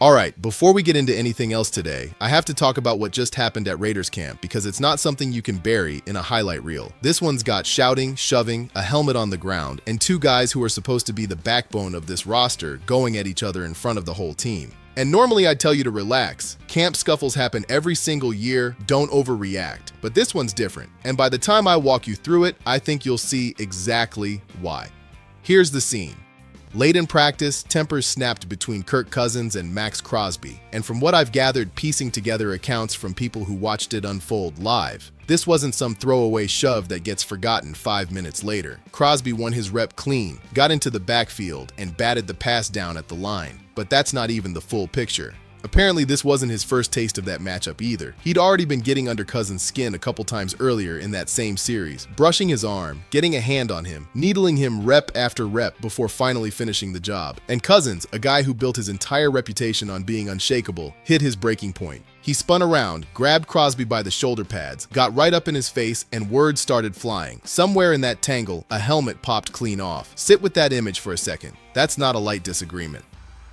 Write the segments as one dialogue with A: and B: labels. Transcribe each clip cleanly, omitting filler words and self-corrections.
A: Alright, before we get into anything else today, I have to talk about what just happened at Raiders camp because it's not something you can bury in a highlight reel. This one's got shouting, shoving, a helmet on the ground, and two guys who are supposed to be the backbone of this roster going at each other in front of the whole team. And normally I'd tell you to relax. Camp scuffles happen every single year, don't overreact. But this one's different, and by the time I walk you through it, I think you'll see exactly why. Here's the scene. Late in practice, tempers snapped between Kirk Cousins and Maxx Crosby, and from what I've gathered piecing together accounts from people who watched it unfold live, this wasn't some throwaway shove that gets forgotten 5 minutes later. Crosby won his rep clean, got into the backfield, and batted the pass down at the line. But that's not even the full picture. Apparently, this wasn't his first taste of that matchup either. He'd already been getting under Cousins' skin a couple times earlier in that same series, brushing his arm, getting a hand on him, needling him rep after rep before finally finishing the job. And Cousins, a guy who built his entire reputation on being unshakable, hit his breaking point. He spun around, grabbed Crosby by the shoulder pads, got right up in his face, and words started flying. Somewhere in that tangle, a helmet popped clean off. Sit with that image for a second. That's not a light disagreement.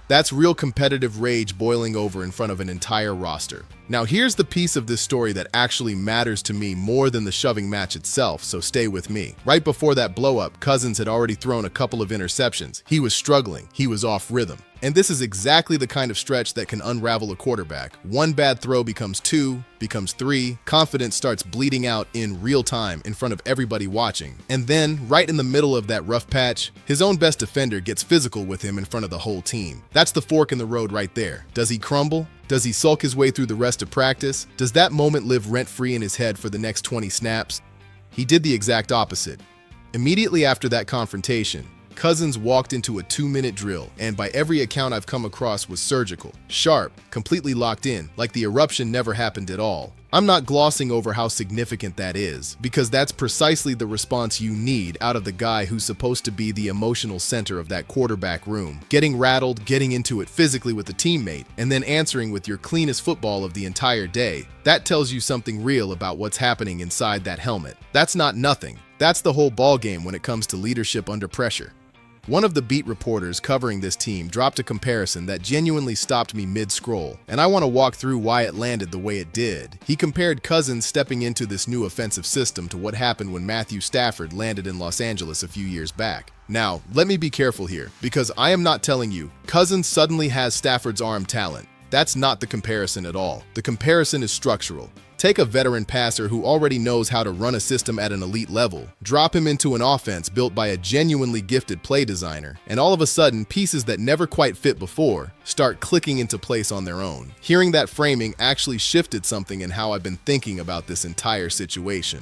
A: That's real competitive rage boiling over in front of an entire roster. Now here's the piece of this story that actually matters to me more than the shoving match itself, so stay with me. Right before that blow-up, Cousins had already thrown a couple of interceptions. He was struggling. He was off rhythm. And this is exactly the kind of stretch that can unravel a quarterback. One bad throw becomes two, becomes three, confidence starts bleeding out in real time in front of everybody watching. And then, right in the middle of that rough patch, his own best defender gets physical with him in front of the whole team. That's the fork in the road right there. Does he crumble? Does he sulk his way through the rest of practice? Does that moment live rent-free in his head for the next 20 snaps? He did the exact opposite. Immediately after that confrontation, Cousins walked into a 2-minute drill, and by every account I've come across was surgical, sharp, completely locked in, like the eruption never happened at all. I'm not glossing over how significant that is, because that's precisely the response you need out of the guy who's supposed to be the emotional center of that quarterback room. Getting rattled, getting into it physically with a teammate, and then answering with your cleanest football of the entire day. That tells you something real about what's happening inside that helmet. That's not nothing. That's the whole ballgame when it comes to leadership under pressure. One of the beat reporters covering this team dropped a comparison that genuinely stopped me mid-scroll, and I want to walk through why it landed the way it did. He compared Cousins stepping into this new offensive system to what happened when Matthew Stafford landed in Los Angeles a few years back. Now, let me be careful here, because I am not telling you Cousins suddenly has Stafford's arm talent. That's not the comparison at all. The comparison is structural. Take a veteran passer who already knows how to run a system at an elite level, drop him into an offense built by a genuinely gifted play designer, and all of a sudden, pieces that never quite fit before start clicking into place on their own. Hearing that framing actually shifted something in how I've been thinking about this entire situation.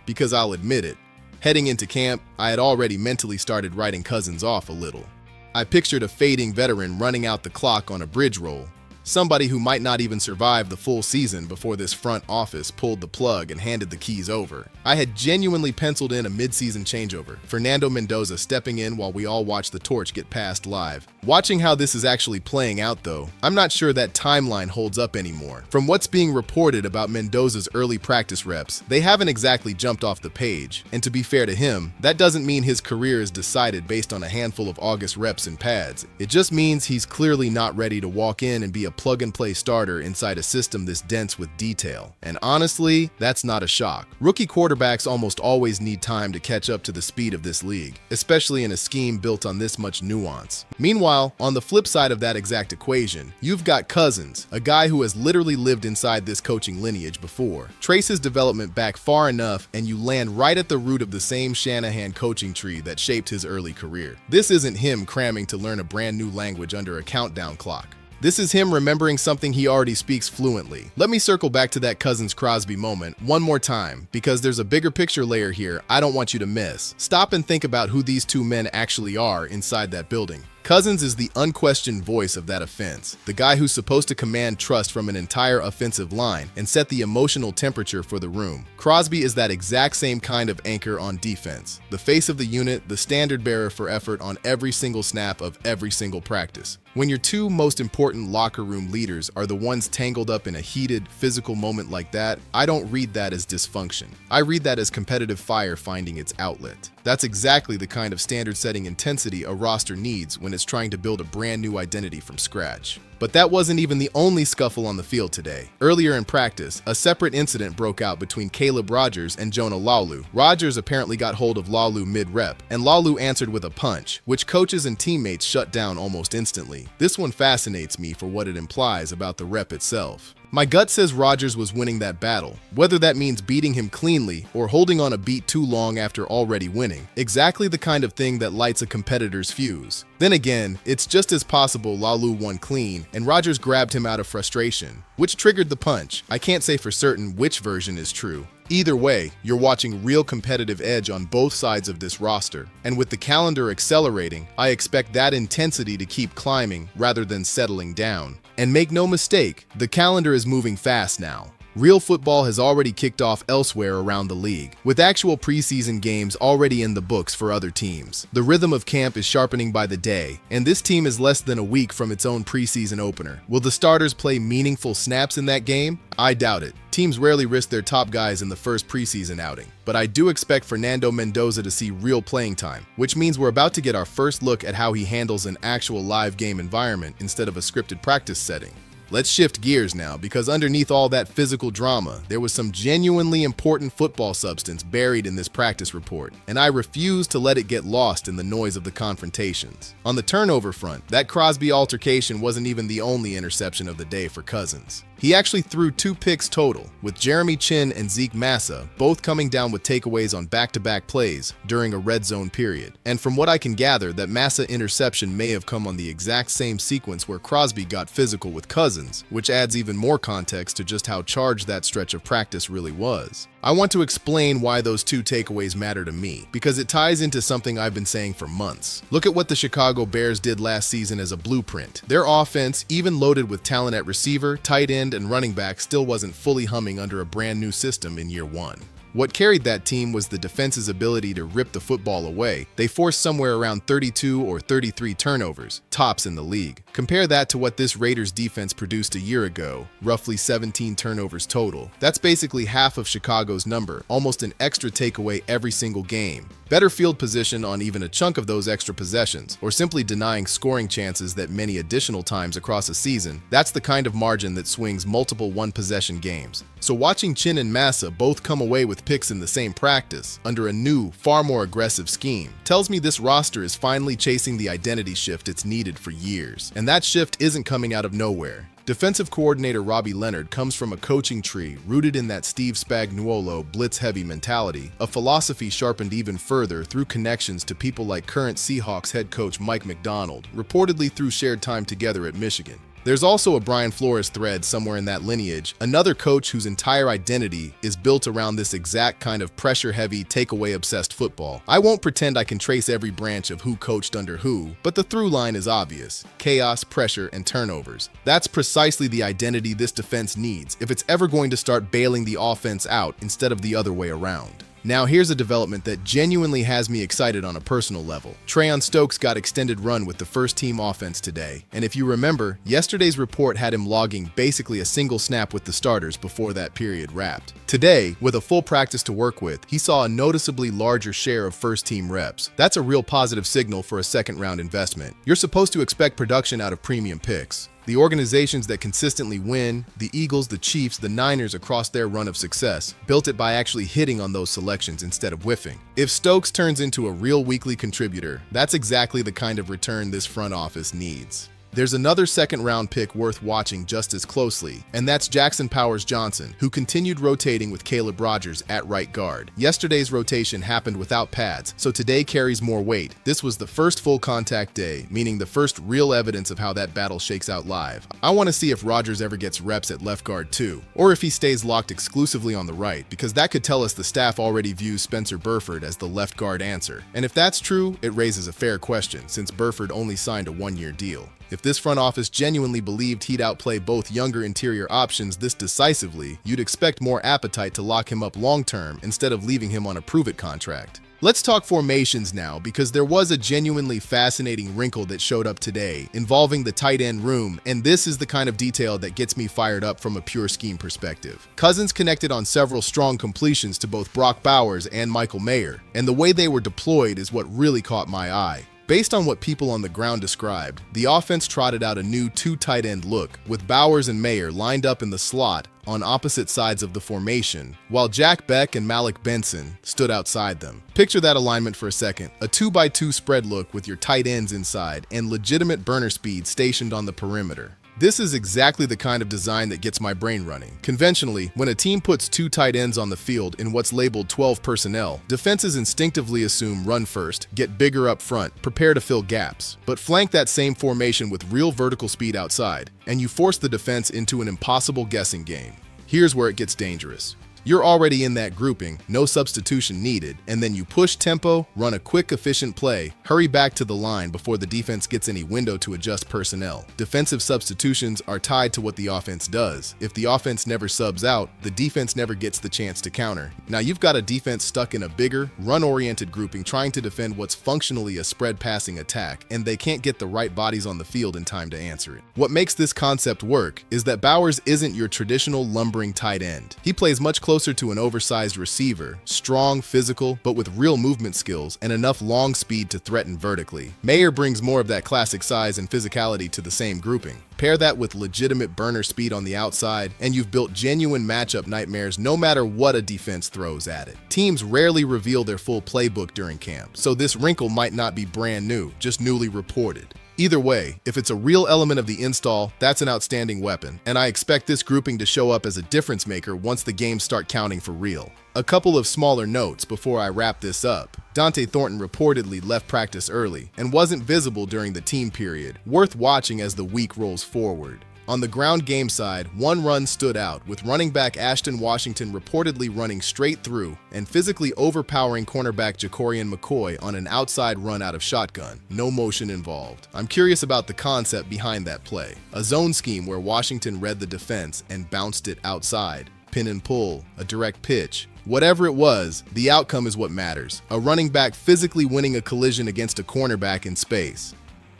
A: Because I'll admit it, heading into camp, I had already mentally started writing Cousins off a little. I pictured a fading veteran running out the clock on a bridge roll, somebody who might not even survive the full season before this front office pulled the plug and handed the keys over. I had genuinely penciled in a mid-season changeover, Fernando Mendoza stepping in while we all watch the torch get passed live. Watching how this is actually playing out though, I'm not sure that timeline holds up anymore. From what's being reported about Mendoza's early practice reps, they haven't exactly jumped off the page, and to be fair to him, that doesn't mean his career is decided based on a handful of August reps and pads. It just means he's clearly not ready to walk in and be a plug-and-play starter inside a system this dense with detail. And honestly, that's not a shock. Rookie quarterbacks almost always need time to catch up to the speed of this league, especially in a scheme built on this much nuance. Meanwhile, on the flip side of that exact equation, you've got Cousins, a guy who has literally lived inside this coaching lineage before. Trace his development back far enough and you land right at the root of the same Shanahan coaching tree that shaped his early career. This isn't him cramming to learn a brand new language under a countdown clock. This is him remembering something he already speaks fluently. Let me circle back to that Cousins-Crosby moment one more time, because there's a bigger picture layer here I don't want you to miss. Stop and think about who these two men actually are inside that building. Cousins is the unquestioned voice of that offense, the guy who's supposed to command trust from an entire offensive line and set the emotional temperature for the room. Crosby is that exact same kind of anchor on defense, the face of the unit, the standard bearer for effort on every single snap of every single practice. When your two most important locker room leaders are the ones tangled up in a heated, physical moment like that, I don't read that as dysfunction. I read that as competitive fire finding its outlet. That's exactly the kind of standard-setting intensity a roster needs when it's trying to build a brand new identity from scratch. But that wasn't even the only scuffle on the field today. Earlier in practice, a separate incident broke out between Caleb Rogers and Jonah Laulu. Rogers apparently got hold of Laulu mid-rep, and Laulu answered with a punch, which coaches and teammates shut down almost instantly. This one fascinates me for what it implies about the rep itself. My gut says Rogers was winning that battle, whether that means beating him cleanly or holding on a beat too long after already winning. Exactly the kind of thing that lights a competitor's fuse. Then again, it's just as possible Laulu won clean and Rogers grabbed him out of frustration, which triggered the punch. I can't say for certain which version is true. Either way, you're watching real competitive edge on both sides of this roster. And with the calendar accelerating, I expect that intensity to keep climbing rather than settling down. And make no mistake, the calendar is moving fast now. Real football has already kicked off elsewhere around the league, with actual preseason games already in the books for other teams. The rhythm of camp is sharpening by the day, and this team is less than a week from its own preseason opener. Will the starters play meaningful snaps in that game? I doubt it. Teams rarely risk their top guys in the first preseason outing, but I do expect Fernando Mendoza to see real playing time, which means we're about to get our first look at how he handles an actual live game environment instead of a scripted practice setting. Let's shift gears now, because underneath all that physical drama, there was some genuinely important football substance buried in this practice report, and I refuse to let it get lost in the noise of the confrontations. On the turnover front, that Crosby altercation wasn't even the only interception of the day for Cousins. He actually threw 2 picks total, with Jeremy Chinn and Zeke Massa both coming down with takeaways on back-to-back plays during a red zone period. And from what I can gather, that Massa interception may have come on the exact same sequence where Crosby got physical with Cousins, which adds even more context to just how charged that stretch of practice really was. I want to explain why those 2 takeaways matter to me, because it ties into something I've been saying for months. Look at what the Chicago Bears did last season as a blueprint. Their offense, even loaded with talent at receiver, tight end, and running back, still wasn't fully humming under a brand new system in year 1. What carried that team was the defense's ability to rip the football away. They forced somewhere around 32 or 33 turnovers, tops in the league. Compare that to what this Raiders defense produced a year ago, roughly 17 turnovers total. That's basically half of Chicago's number, almost an extra takeaway every single game. Better field position on even a chunk of those extra possessions, or simply denying scoring chances that many additional times across a season, that's the kind of margin that swings multiple one-possession games. So watching Chinn and Massa both come away with picks in the same practice, under a new, far more aggressive scheme, tells me this roster is finally chasing the identity shift it's needed for years. And that shift isn't coming out of nowhere. Defensive coordinator Robbie Leonard comes from a coaching tree rooted in that Steve Spagnuolo blitz-heavy mentality, a philosophy sharpened even further through connections to people like current Seahawks head coach Mike Macdonald, reportedly through shared time together at Michigan. There's also a Brian Flores thread somewhere in that lineage, another coach whose entire identity is built around this exact kind of pressure-heavy, takeaway-obsessed football. I won't pretend I can trace every branch of who coached under who, but the through line is obvious: chaos, pressure, and turnovers. That's precisely the identity this defense needs if it's ever going to start bailing the offense out instead of the other way around. Now here's a development that genuinely has me excited on a personal level. Treon Stokes got extended run with the first-team offense today, and if you remember, yesterday's report had him logging basically a single snap with the starters before that period wrapped. Today, with a full practice to work with, he saw a noticeably larger share of first-team reps. That's a real positive signal for a second-round investment. You're supposed to expect production out of premium picks. The organizations that consistently win, the Eagles, the Chiefs, the Niners across their run of success, built it by actually hitting on those selections instead of whiffing. If Stokes turns into a real weekly contributor, that's exactly the kind of return this front office needs. There's another second-round pick worth watching just as closely, and that's Jackson Powers-Johnson, who continued rotating with Caleb Rogers at right guard. Yesterday's rotation happened without pads, so today carries more weight. This was the first full contact day, meaning the first real evidence of how that battle shakes out live. I want to see if Rogers ever gets reps at left guard too, or if he stays locked exclusively on the right, because that could tell us the staff already views Spencer Burford as the left guard answer. And if that's true, it raises a fair question, since Burford only signed a one-year deal. If this front office genuinely believed he'd outplay both younger interior options this decisively, you'd expect more appetite to lock him up long-term instead of leaving him on a prove-it contract. Let's talk formations now, because there was a genuinely fascinating wrinkle that showed up today involving the tight end room, and this is the kind of detail that gets me fired up from a pure scheme perspective. Cousins connected on several strong completions to both Brock Bowers and Michael Mayer, and the way they were deployed is what really caught my eye. Based on what people on the ground described, the offense trotted out a new two tight end look, with Bowers and Mayer lined up in the slot on opposite sides of the formation, while Jack Beck and Malik Benson stood outside them. Picture that alignment for a second, a 2x2 spread look with your tight ends inside and legitimate burner speed stationed on the perimeter. This is exactly the kind of design that gets my brain running. Conventionally, when a team puts two tight ends on the field in what's labeled 12 personnel, defenses instinctively assume run first, get bigger up front, prepare to fill gaps. But flank that same formation with real vertical speed outside, and you force the defense into an impossible guessing game. Here's where it gets dangerous. You're already in that grouping, no substitution needed, and then you push tempo, run a quick, efficient play, hurry back to the line before the defense gets any window to adjust personnel. Defensive substitutions are tied to what the offense does. If the offense never subs out, the defense never gets the chance to counter. Now you've got a defense stuck in a bigger, run-oriented grouping trying to defend what's functionally a spread passing attack, and they can't get the right bodies on the field in time to answer it. What makes this concept work is that Bowers isn't your traditional lumbering tight end. He plays much closer to an oversized receiver, strong, physical, but with real movement skills and enough long speed to threaten vertically. Mayer brings more of that classic size and physicality to the same grouping. Pair that with legitimate burner speed on the outside, and you've built genuine matchup nightmares no matter what a defense throws at it. Teams rarely reveal their full playbook during camp, so this wrinkle might not be brand new, just newly reported. Either way, if it's a real element of the install, that's an outstanding weapon, and I expect this grouping to show up as a difference maker once the games start counting for real. A couple of smaller notes before I wrap this up. Dante Thornton reportedly left practice early and wasn't visible during the team period, worth watching as the week rolls forward. On the ground game side, one run stood out, with running back Ashton Washington reportedly running straight through and physically overpowering cornerback Jacorian McCoy on an outside run out of shotgun. No motion involved. I'm curious about the concept behind that play. A zone scheme where Washington read the defense and bounced it outside. Pin and pull, a direct pitch. Whatever it was, the outcome is what matters. A running back physically winning a collision against a cornerback in space.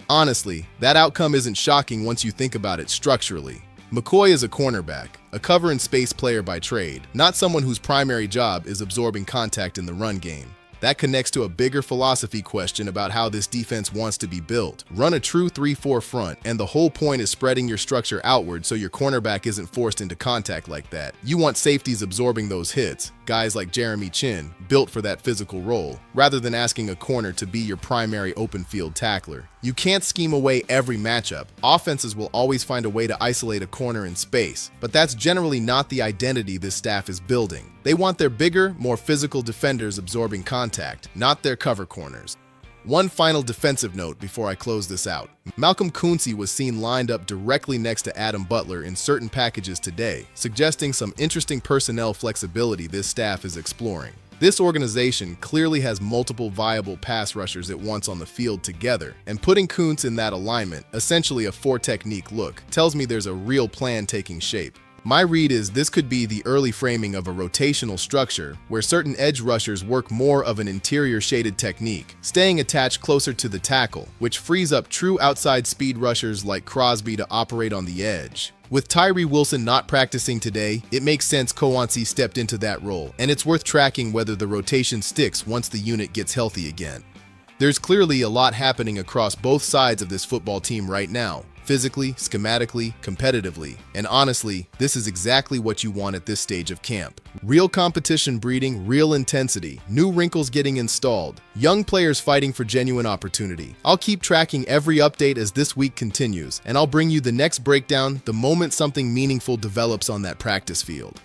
A: Honestly, that outcome isn't shocking once you think about it structurally. McCoy is a cornerback, a cover and space player by trade, not someone whose primary job is absorbing contact in the run game. That connects to a bigger philosophy question about how this defense wants to be built. Run a true 3-4 front, and the whole point is spreading your structure outward so your cornerback isn't forced into contact like that. You want safeties absorbing those hits, guys like Jeremy Chin, built for that physical role, rather than asking a corner to be your primary open field tackler. You can't scheme away every matchup. Offenses will always find a way to isolate a corner in space, but that's generally not the identity this staff is building. They want their bigger, more physical defenders absorbing contact, not their cover corners. One final defensive note before I close this out. Malcolm Koonce was seen lined up directly next to Adam Butler in certain packages today, suggesting some interesting personnel flexibility this staff is exploring. This organization clearly has multiple viable pass rushers it wants on the field together, and putting Koonce in that alignment, essentially a 4-technique look, tells me there's a real plan taking shape. My read is this could be the early framing of a rotational structure where certain edge rushers work more of an interior shaded technique, staying attached closer to the tackle, which frees up true outside speed rushers like Crosby to operate on the edge. With Tyree Wilson not practicing today, it makes sense Koonce stepped into that role, and it's worth tracking whether the rotation sticks once the unit gets healthy again. There's clearly a lot happening across both sides of this football team right now. Physically, schematically, competitively. And honestly, this is exactly what you want at this stage of camp. Real competition breeding real intensity, new wrinkles getting installed, young players fighting for genuine opportunity. I'll keep tracking every update as this week continues, and I'll bring you the next breakdown the moment something meaningful develops on that practice field.